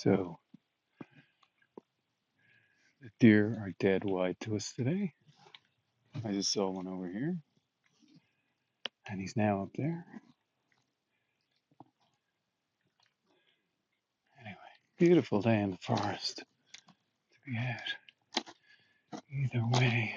So the deer are dead wide to us today. I just saw one over here, and he's now up there. Anyway, beautiful day in the forest to be out. Either way.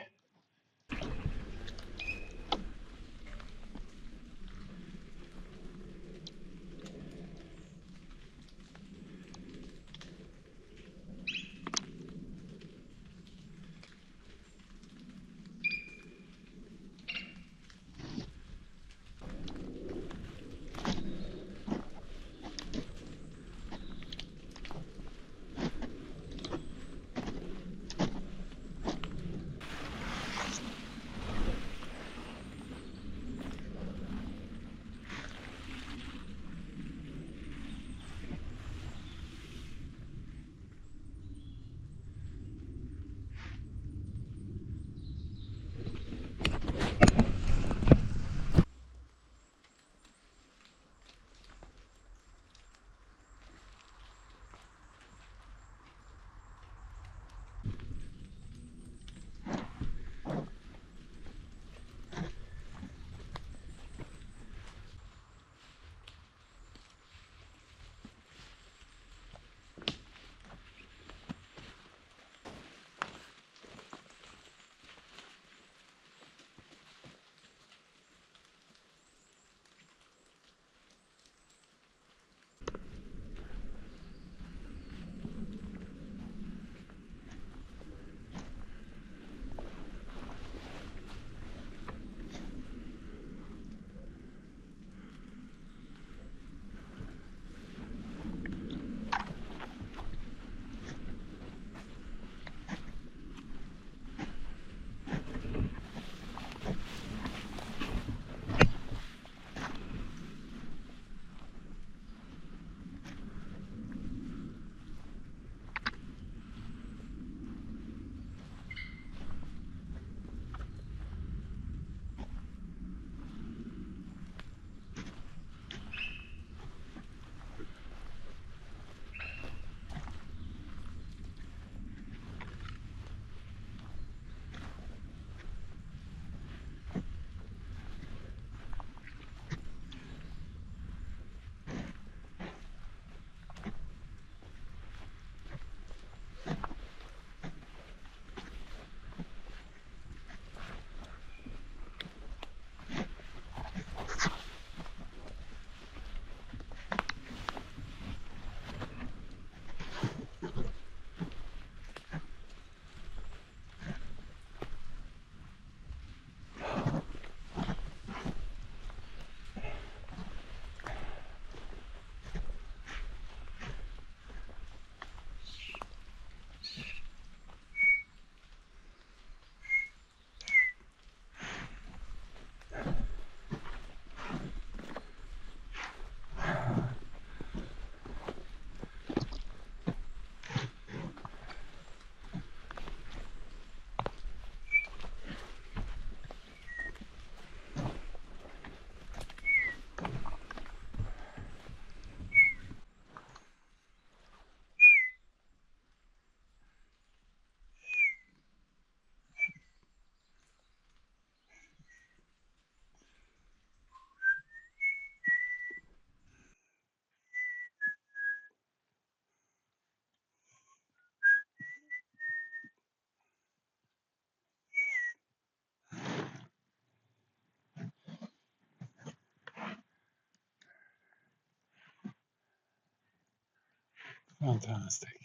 Fantastic.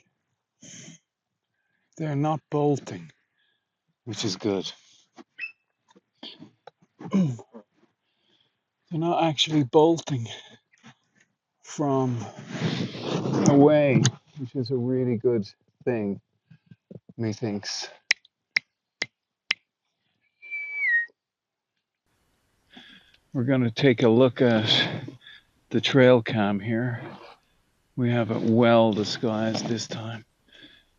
They're not bolting, which is good. They're not actually bolting from away, which is a really good thing, methinks. We're going to take a look at the trail cam here. We have it well disguised this time.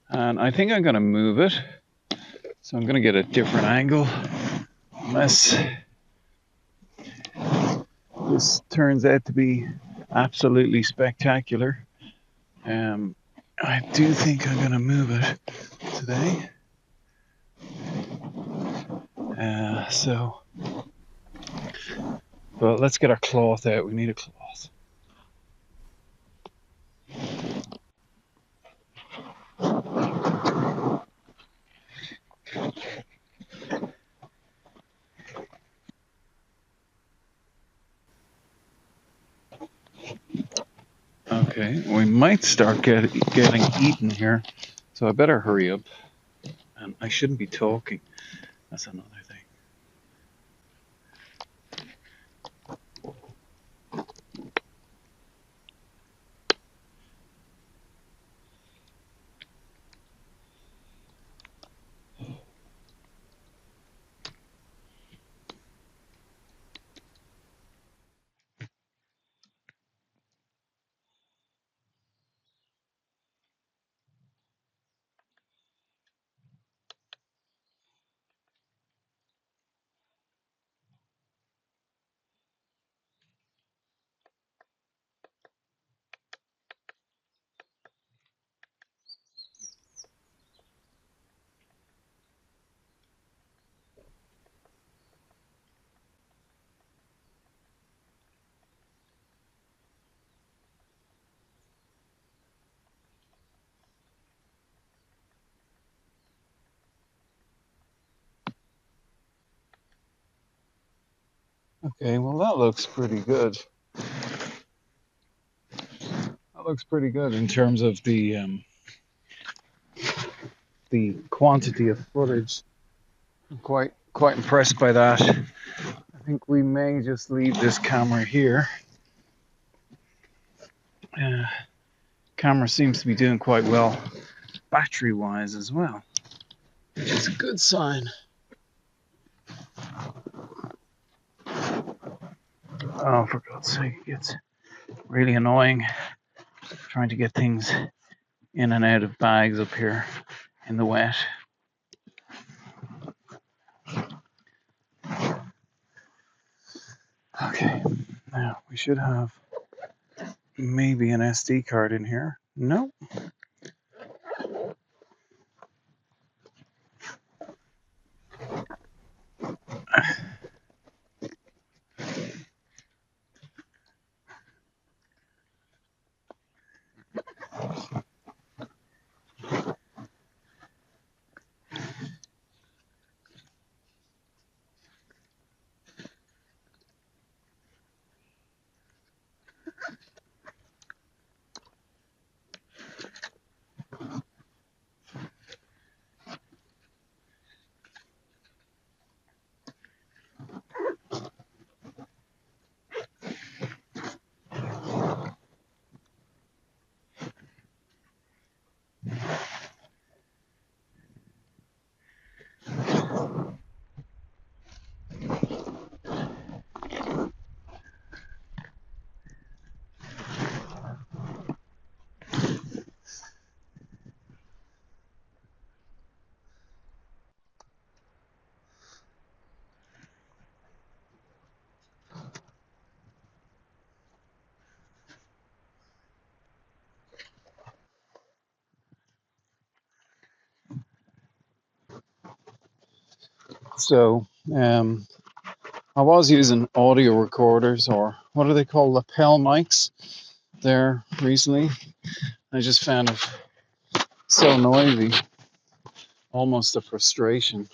And I think I'm going to move it. So I'm going to get a different angle. Unless this turns out to be absolutely spectacular. I do think I'm going to move it today. But let's get our cloth out. We need a cloth. Okay, we might start getting eaten here, so I better hurry up. And I shouldn't be talking. That's another thing. Okay, well that looks pretty good. That looks pretty good in terms of the quantity of footage. I'm quite impressed by that. I think we may just leave this camera here. Camera seems to be doing quite well battery wise as well, which is a good sign. Oh, for God's sake, it's really annoying trying to get things in and out of bags up here in the wet. Okay, now we should have maybe an SD card in here. No. So, I was using audio recorders, or what do they call, lapel mics there recently. I just found it so noisy, almost a frustration.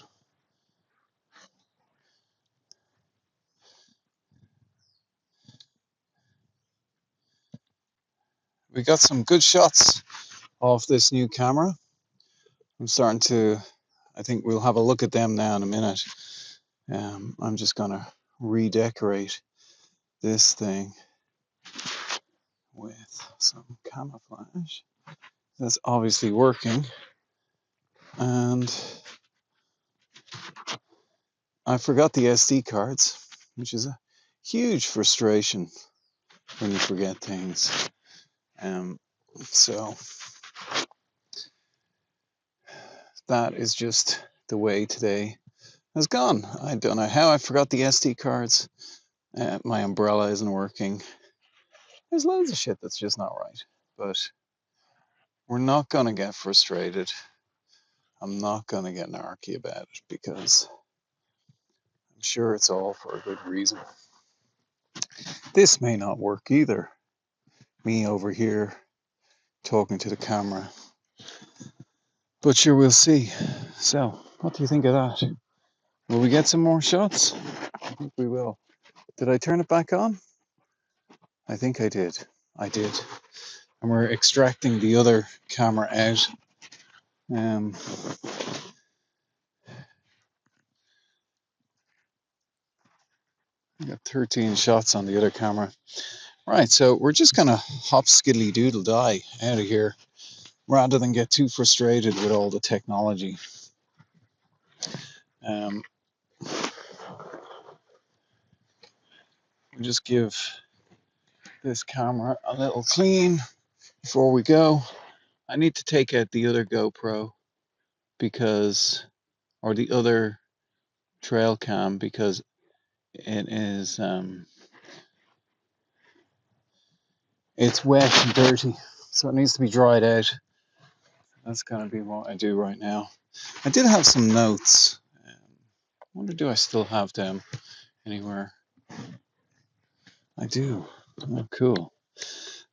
We got some good shots off this new camera. I think we'll have a look at them now in a minute. I'm just gonna redecorate this thing with some camouflage. That's obviously working. And I forgot the SD cards, which is a huge frustration when you forget things. So that is just the way today has gone. I don't know how I forgot the SD cards. My umbrella isn't working. There's loads of shit that's just not right. But we're not going to get frustrated. I'm not going to get narky about it because I'm sure it's all for a good reason. This may not work either. Me over here talking to the camera. But sure, we'll see. So, what do you think of that? Will we get some more shots? I think we will. Did I turn it back on? I think I did. I did. And we're extracting the other camera out. We got 13 shots on the other camera. Right, so we're just gonna hop skiddly doodle die out of here rather than get too frustrated with all the technology. We'll just give this camera a little clean before we go. I need to take out the other GoPro because, or the other trail cam because it is, it's wet and dirty, so it needs to be dried out. That's gonna be what I do right now. I did have some notes. I wonder, do I still have them anywhere? I do. Oh, cool.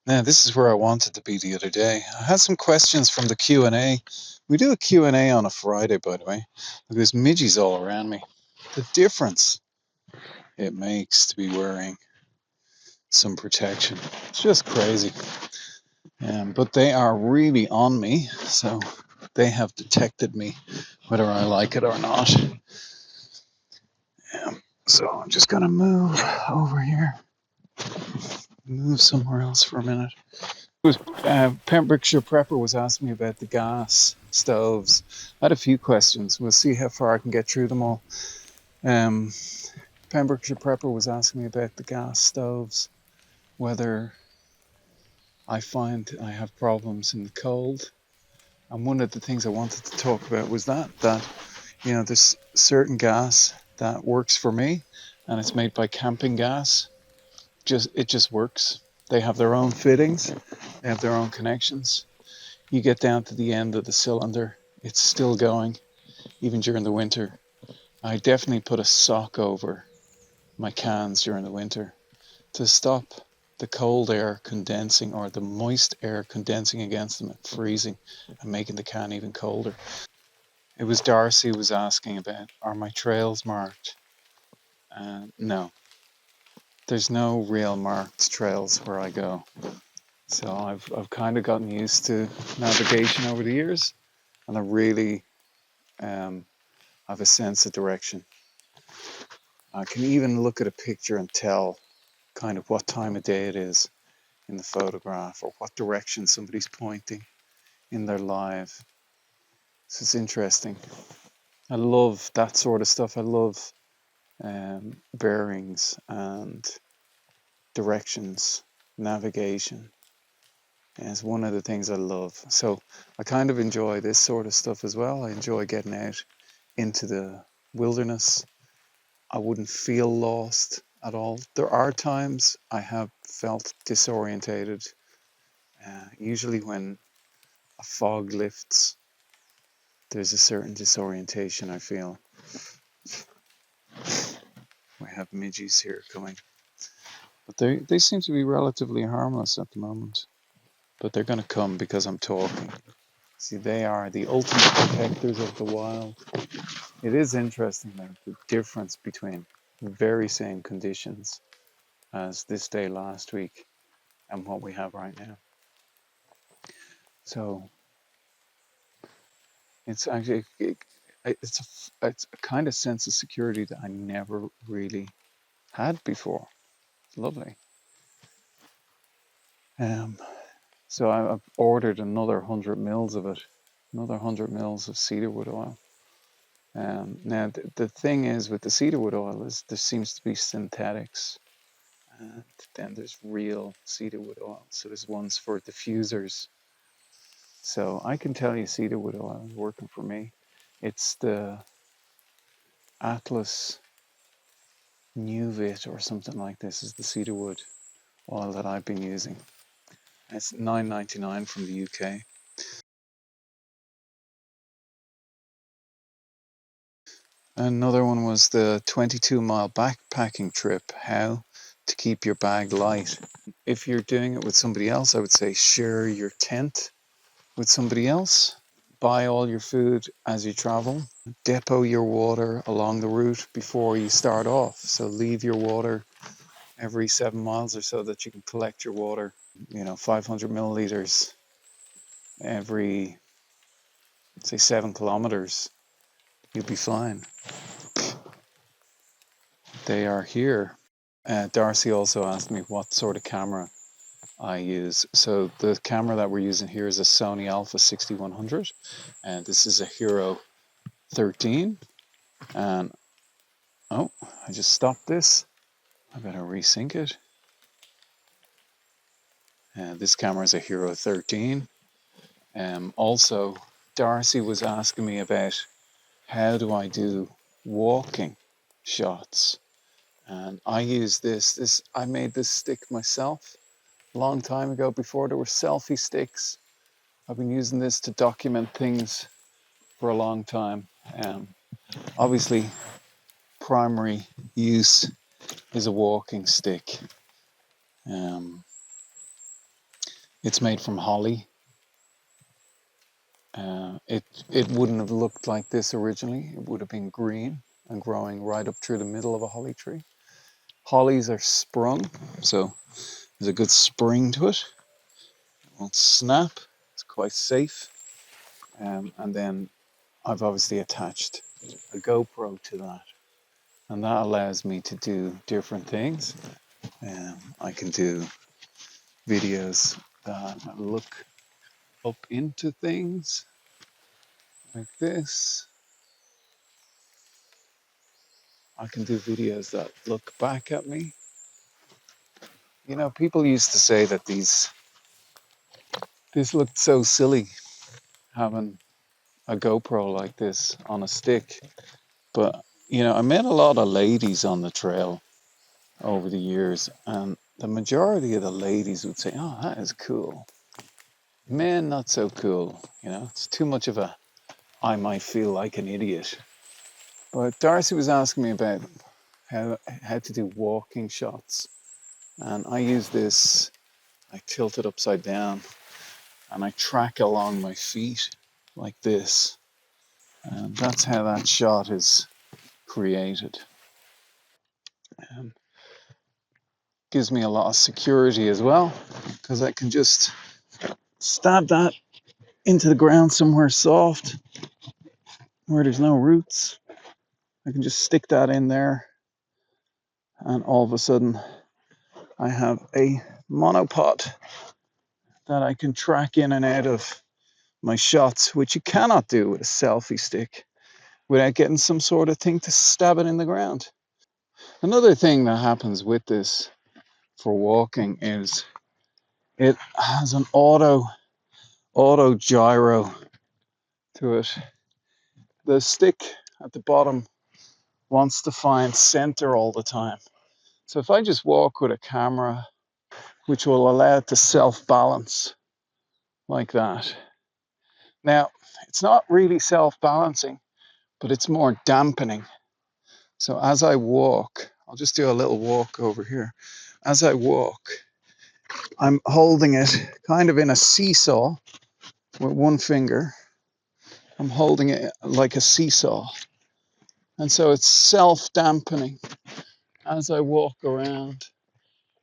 Now, this is where I wanted to be the other day. I had some questions from the Q&A. We do a Q&A on a Friday, by the way. Look, there's midges all around me. The difference it makes to be wearing some protection. It's just crazy. But they are really on me, so they have detected me, whether I like it or not. So I'm just going to move over here. Move somewhere else for a minute. Pembrokeshire Prepper was asking me about the gas stoves. I had a few questions. We'll see how far I can get through them all. Pembrokeshire Prepper was asking me about the gas stoves, whether I find I have problems in the cold. And one of the things I wanted to talk about was that you know, there's certain gas that works for me, and it's made by Camping Gas. It just works. They have their own fittings, they have their own connections. You get down to the end of the cylinder, it's still going, even during the winter. I definitely put a sock over my cans during the winter to stop the cold air condensing or the moist air condensing against them and freezing and making the can even colder. It was Darcy was asking about, are my trails marked? No, there's no real marked trails where I go. So I've kind of gotten used to navigation over the years, and I really have a sense of direction. I can even look at a picture and tell kind of what time of day it is in the photograph or what direction somebody's pointing in their live. This is interesting. I love that sort of stuff. I love bearings and directions, navigation. And it's one of the things I love. So I kind of enjoy this sort of stuff as well. I enjoy getting out into the wilderness. I wouldn't feel lost at all. There are times I have felt disorientated, usually when a fog lifts. There's a certain disorientation I feel. We have midges here coming. But they seem to be relatively harmless at the moment. But they're going to come because I'm talking. See, they are the ultimate protectors of the wild. It is interesting, though, the difference between the very same conditions as this day last week and what we have right now. So it's actually it's a kind of sense of security that I never really had before. It's lovely. So I've ordered another 100 mils of it, another 100 mils of cedarwood oil. Now the thing is with the cedarwood oil is there seems to be synthetics, and then there's real cedarwood oil. So there's ones for diffusers. So I can tell you cedarwood oil is working for me. It's the Atlas Nuvit or something like this is the cedarwood oil that I've been using. It's $9.99 from the UK. Another one was the 22-mile backpacking trip, how to keep your bag light. If you're doing it with somebody else, I would say share your tent with somebody else. Buy all your food as you travel. Depot your water along the route before you start off. So leave your water every 7 miles or so that you can collect your water. 500 milliliters every, say, 7 kilometers. You'll be fine. They are here. Darcy also asked me what sort of camera I use. So the camera that we're using here is a Sony Alpha 6100, and this is a Hero 13. And I just stopped this. I better resync it. And this camera is a Hero 13. Also, Darcy was asking me about how do I do walking shots, and I use this. I made this stick myself a long time ago before there were selfie sticks. I've been using this to document things for a long time. Obviously, primary use is a walking stick. It's made from holly. It wouldn't have looked like this originally. It would have been green and growing right up through the middle of a holly tree. Hollies are sprung, so there's a good spring to it. It won't snap. It's quite safe. And then I've obviously attached a GoPro to that, and that allows me to do different things. I can do videos that look up into things like this. I can do videos that look back at me. People used to say that this looked so silly having a GoPro like this on a stick. But, I met a lot of ladies on the trail over the years, and the majority of the ladies would say, "Oh, that is cool." Men, not so cool. It's too much of a, I might feel like an idiot. But Darcy was asking me about how to do walking shots. And I use this, I tilt it upside down, and I track along my feet like this. And that's how that shot is created. Gives me a lot of security as well, because I can just stab that into the ground somewhere soft where there's no roots. I can just stick that in there, and all of a sudden I have a monopod that I can track in and out of my shots, which you cannot do with a selfie stick without getting some sort of thing to stab it in the ground. Another thing that happens with this for walking is it has an auto gyro to it. The stick at the bottom wants to find center all the time. So if I just walk with a camera, which will allow it to self-balance like that. Now, it's not really self-balancing, but it's more dampening. So as I walk, I'll just do a little walk over here. As I walk, I'm holding it kind of in a seesaw with one finger. I'm holding it like a seesaw. And so it's self-dampening. As I walk around,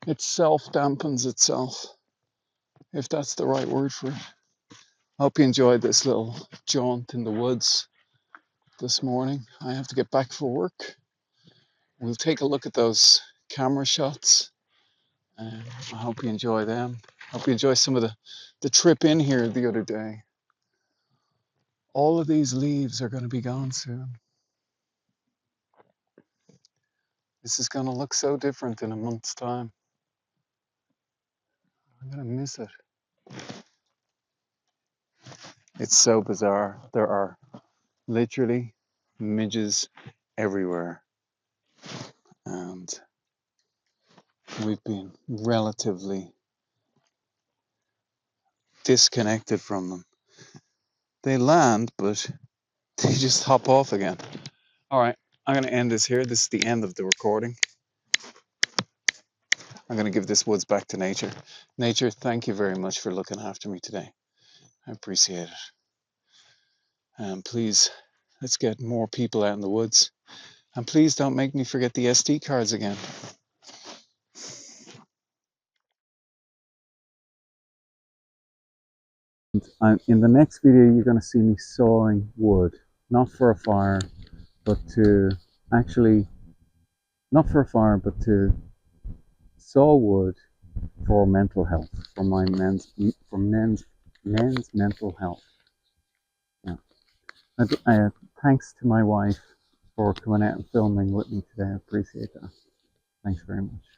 it self-dampens itself, if that's the right word for it. I hope you enjoyed this little jaunt in the woods this morning. I have to get back for work. We'll take a look at those camera shots. I hope you enjoy them. I hope you enjoy some of the trip in here the other day. All of these leaves are going to be gone soon. This is going to look so different in a month's time. I'm going to miss it. It's so bizarre. There are literally midges everywhere. And we've been relatively disconnected from them. They land, but they just hop off again. All right. I'm going to end this here. This is the end of the recording. I'm going to give this woods back to nature. Nature, thank you very much for looking after me today. I appreciate it. And please, let's get more people out in the woods. And please don't make me forget the SD cards again. In the next video, you're going to see me sawing wood, not for a fire, but to not for a fire, but to saw wood for mental health, for men's mental health. Yeah. Thanks to my wife for coming out and filming with me today. I appreciate that. Thanks very much.